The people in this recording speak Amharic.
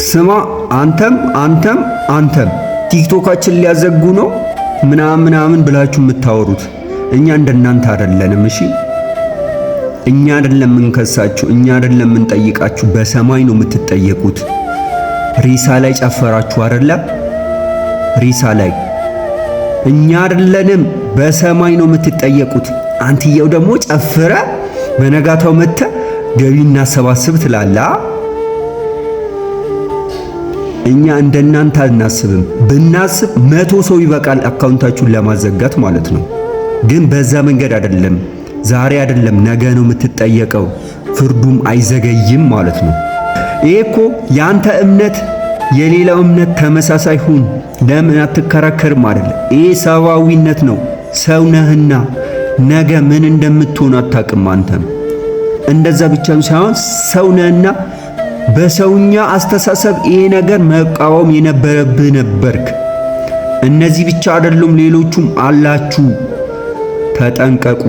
ስማ አንተም ቲክቶካችን ሊያዘጉ ነው ምናምን ብላችሁ የምታወሩት እኛ እንደናንተ አይደለንም። እሺ እኛ አይደለም የምንከሳችሁ፣ እኛ አይደለም የምንጠይቃችሁ፣ በሰማይ ነው የምትጠየቁት። ሪሳ ላይ ጨፈራችሁ አይደለ? ሪሳ ላይ እኛ አይደለንም፣ በሰማይ ነው የምትጠየቁት። አንትየው ደግሞ ጨፍረ በነጋታው መተ ገቢ እናሰባስብ ትላላ። እኛ እንደናንተ አናስብም። ብናስብ 100 ሰው ይበቃል አካውንታችሁን ለማዘጋት ማለት ነው። ግን በዛ መንገድ አይደለም። ዛሬ አይደለም ነገ ነው የምትጠየቀው። ፍርዱም አይዘገይም ማለት ነው። ይሄ እኮ ያንተ እምነት የሌላው እምነት ተመሳሳይ ሁን ለምን አትከራከርም አይደለም። ይሄ ሰዋዊነት ነው። ሰው ነህና ነገ ምን እንደምትሆን አታውቅም። አንተም እንደዛ ብቻም ሳይሆን ሰው ነህና በሰውኛ አስተሳሰብ ይሄ ነገር መቃወም የነበረብህ ነበርክ። እነዚህ ብቻ አይደሉም፣ ሌሎቹም አላችሁ። ተጠንቀቁ።